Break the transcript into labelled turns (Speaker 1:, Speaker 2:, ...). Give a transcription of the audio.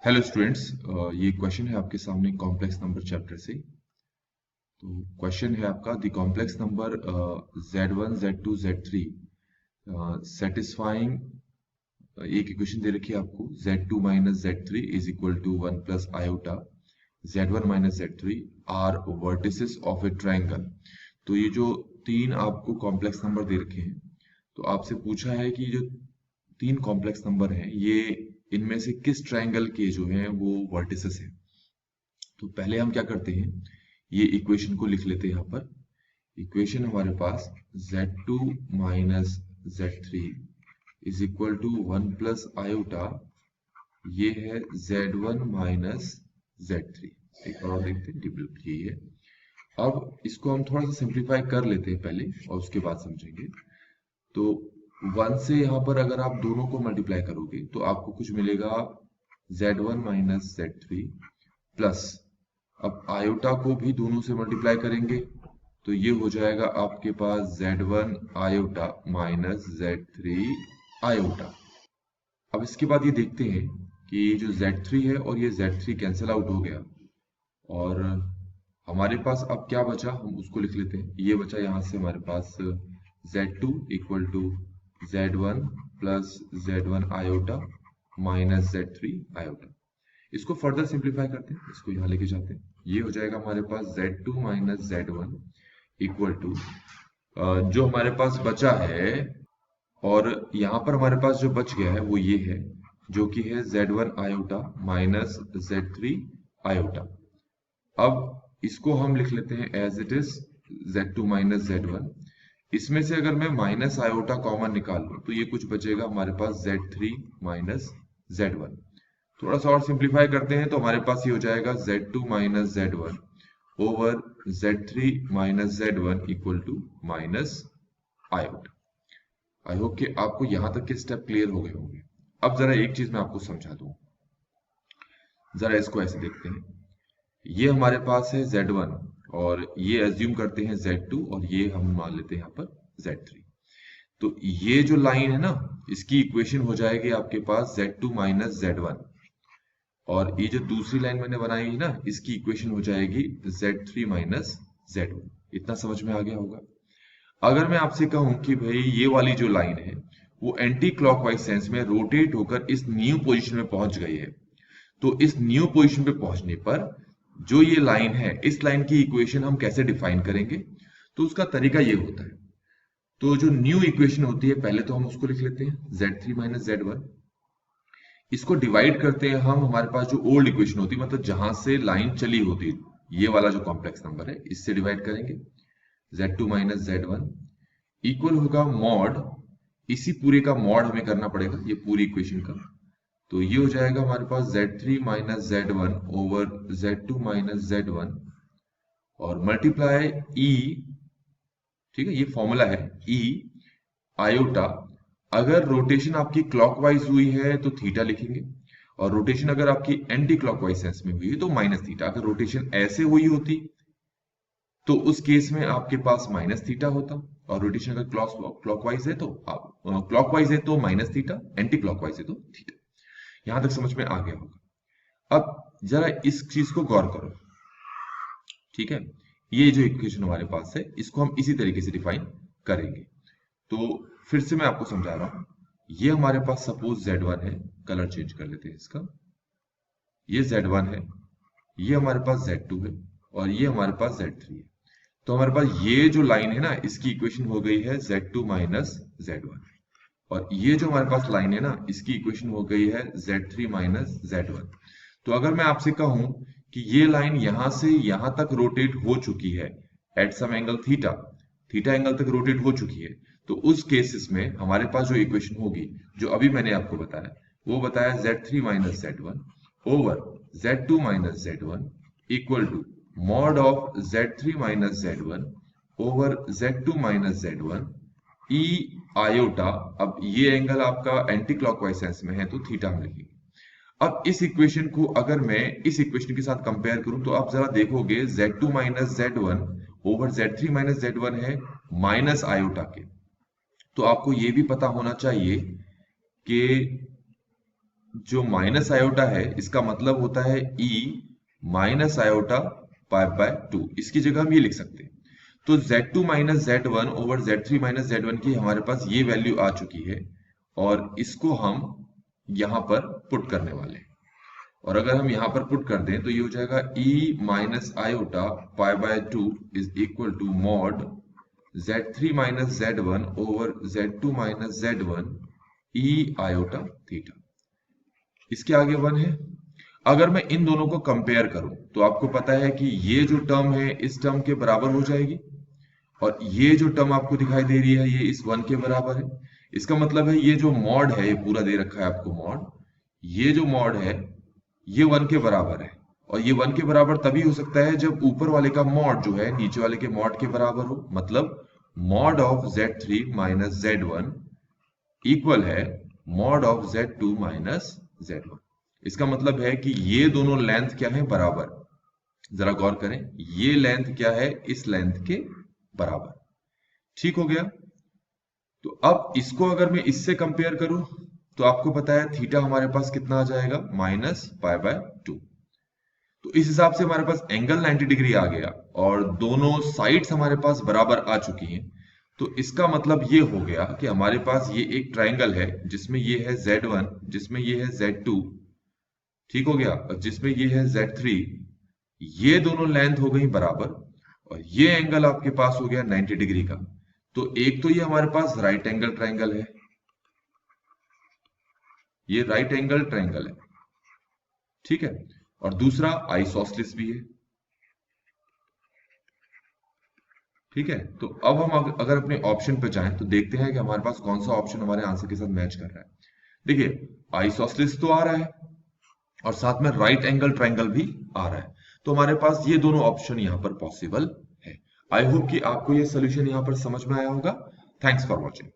Speaker 1: Hello students, ये question है आपके सामने कॉम्प्लेक्स नंबर चैप्टर से। तो क्वेश्चन है आपका the complex number z1 z2 z3 satisfying. एक इक्वेशन दे रखी है आपको z2 minus z3 is equal to 1 plus iota z1 minus z3 are vertices of a triangle. तो ये जो तीन आपको कॉम्प्लेक्स नंबर दे रखे हैं, तो आपसे पूछा है कि जो तीन कॉम्प्लेक्स नंबर हैं ये इनमें से किस ट्रायंगल के जो हैं वो वर्टिसेस हैं। तो पहले हम क्या करते हैं, ये इक्वेशन को लिख लेते हैं। यहाँ पर इक्वेशन हमारे पास z2 minus z3 is equal to 1 plus iota, ये है z1 माइनस z3। एक बार और देखते हैं, डिब्ल्यू ये है। अब इसको हम थोड़ा सा सिंप्लीफाई कर लेते हैं पहले और उसके बाद समझेंगे। तो 1 से यहाँ पर अगर आप दोनों को मल्टीप्लाई करोगे तो आपको कुछ मिलेगा z1 माइनस z3 प्लस, अब आयोटा को भी दोनों से मल्टीप्लाई करेंगे तो ये हो जाएगा आपके पास z1 iota minus z3 iota. अब इसके बाद ये देखते हैं कि ये जो z3 है और ये z3 कैंसिल आउट हो गया और हमारे पास अब क्या बचा, हम उसको लिख लेते हैं। ये बचा यहाँ से हमारे पास z2 equal to z1 plus z1 iota minus z3 iota. इसको फर्दर सिंप्लीफाई करते हैं, इसको यहाँ लेके जाते हैं। ये हो जाएगा हमारे पास z2 minus z1 equal to जो हमारे पास बचा है, और यहाँ पर हमारे पास जो बच गया है वो ये है, जो कि है z1 iota minus z3 iota. अब इसको हम लिख लेते हैं as it is z2 minus z1। इसमें से अगर मैं माइनस आयोटा कॉमन निकाल लूं तो ये कुछ बचेगा हमारे पास z3 माइनस z1। थोड़ा सा और सिंप्लीफाई करते हैं तो हमारे पास ये हो जाएगा z2 minus z1 over z3 minus z1 equal to minus iota. I hope कि आपको यहां तक के स्टेप क्लियर हो गए होंगे। अब जरा एक चीज मैं आपको समझा दूं, जरा इसको ऐसे देखते हैं। ये हमारे पास है z1 और ये एज्यूम करते हैं z2 और ये हम मान लेते हैं यहाँ पर z3। तो ये जो लाइन है ना, इसकी इक्वेशन हो जाएगी आपके पास z2 माइनस z1, और ये जो दूसरी लाइन मैंने बनाई है ना, इसकी इक्वेशन हो जाएगी z3 माइनस z1। इतना समझ में आ गया होगा। अगर मैं आपसे कहूं कि भाई ये वाली जो लाइन है वो एंटी क्लॉकवाइज सेंस में रोटेट होकर इस न्यू पोजीशन में पहुंच गई है, तो इस न्यू पोजीशन पे पहुंचने पर जो ये लाइन है, इस लाइन की इक्वेशन हम कैसे डिफाइन करेंगे। तो उसका तरीका ये होता है, तो जो न्यू इक्वेशन होती है पहले तो हम उसको लिख लेते हैं z3 माइनस z1। इसको डिवाइड करते हैं हम, हमारे पास जो ओल्ड इक्वेशन होती है, मतलब जहां से लाइन चली होती है, ये वाला जो कॉम्प्लेक्स नंबर है इससे डिवाइड करेंगे। z2 माइनस z1 इक्वल होगा मॉड, इसी पूरे का मॉड हमें करना पड़ेगा ये पूरी इक्वेशन का। तो ये हो जाएगा हमारे पास z3 minus z1 over z2 minus z1 और मल्टीप्लाई e, ठीक है, ये फॉर्मूला है e आयोटा। अगर रोटेशन आपकी क्लॉकवाइज हुई है तो थीटा लिखेंगे, और रोटेशन अगर आपकी एंटी क्लॉकवाइज सेंस में हुई है तो माइनस थीटा। अगर रोटेशन ऐसे हुई होती तो उस केस में आपके पास माइनस थीटा होता, और रोटेशन अगर क्लॉकवाइज है तो क्लॉकवाइज है तो माइनस थीटा, एंटी क्लॉकवाइज है तो थीटा। यहां तक समझ में आ गया होगा। अब जरा इस चीज को गौर करो, ठीक है। ये जो इक्वेशन हमारे पास है इसको हम इसी तरीके से डिफाइन करेंगे। तो फिर से मैं आपको समझा रहा हूं। ये हमारे पास सपोज z1 है, कलर चेंज कर लेते हैं इसका। ये z1 है, ये हमारे पास z2 है और ये हमारे पास z3 है। तो हमारे पास ये जो लाइन है ना, इसकी इक्वेशन हो गई है z2 माइनस z1, और ये जो हमारे पास लाइन है ना, इसकी इक्वेशन हो गई है z3 माइनस z1। तो अगर मैं आपसे कहूं कि ये लाइन यहां से यहां तक रोटेट हो चुकी है at some angle theta, theta angle तक रोटेट हो चुकी है, तो उस केसेस में हमारे पास जो इक्वेशन होगी, जो अभी मैंने आपको बताया, वो बताया z3 minus z1 over z2 minus z1 equal to mod of z3 minus z1 over z2 minus z1 e iota. अब ये एंगल आपका एंटी क्लॉकवाइज सेंस में है तो थीटा हम लिखेंगे। अब इस इक्वेशन को अगर मैं इस इक्वेशन के साथ कंपेयर करूं तो आप जरा देखोगे z2 minus z1 over z3 minus z1 है माइनस आयोटा के। तो आपको ये भी पता होना चाहिए कि जो माइनस आयोटा है इसका मतलब होता है e minus iota pi by 2। इसकी जगह हम ये लिख सकते हैं। तो z2 minus z1 over z3 minus z1 की हमारे पास ये वैल्यू आ चुकी है और इसको हम यहां पर पुट करने वाले हैं। और अगर हम यहां पर पुट कर दें तो ये हो जाएगा e minus iota pi by 2 is equal to mod z3 minus z1 over z2 minus z1 e iota theta. इसके आगे 1 है। अगर मैं इन दोनों को कंपेयर करूं तो आपको पता है कि ये जो टर्म है इस टर्म के बराबर हो जाएगी और ये जो टर्म आपको दिखाई दे रही है ये इस 1 के बराबर है। इसका मतलब है ये जो मॉड है ये पूरा दे रखा है आपको मॉड, ये जो मॉड है ये 1 के बराबर है और ये 1 के बराबर तभी हो सकता है जब ऊपर वाले का मॉड जो है नीचे वाले के मॉड के बराबर हो। मतलब mod of z3 minus z1 equal है mod of z2 minus z1। इसका मतलब है कि ये दोनों लेंथ क्या है, बराबर। जरा गौर करें, ये लेंथ क्या है, इस लेंथ के बराबर। ठीक हो गया। तो अब इसको अगर मैं इससे कंपेयर करूं तो आपको पता है थीटा हमारे पास कितना आ जाएगा, माइनस पाई बाय 2। तो इस हिसाब से हमारे पास एंगल 90 डिग्री आ गया और दोनों साइड्स हमारे पास बराबर आ चुकी हैं। तो इसका मतलब ये हो गया कि हमारे पास ये एक ट्राइंगल है जिसमें ये है z1, जिसमें ये है z2, ठीक हो गया, और जिसमें ये है z3। ये दोनों लेंथ हो गई बराबर और ये एंगल आपके पास हो गया 90 डिग्री का। तो एक तो ये हमारे पास राइट एंगल ट्राइंगल है, ये राइट एंगल ट्राइंगल है, ठीक है, और दूसरा आइसोसेलेस भी है। ठीक है, तो अब हम अगर अपने ऑप्शन पे जाएं तो देखते हैं कि हमारे पास कौन सा ऑप्शन हमारे आंसर के साथ मैच कर रहा है। देखिए, आइसोसेलेस तो आ रहा है और साथ में राइट एंगल ट्राइंगल भी आ रहा है। तो हमारे पास ये दोनों ऑप्शन यहाँ पर पॉसिबल है। आई होप कि आपको ये सोल्यूशन यहाँ पर समझ में आया होगा। Thanks for watching.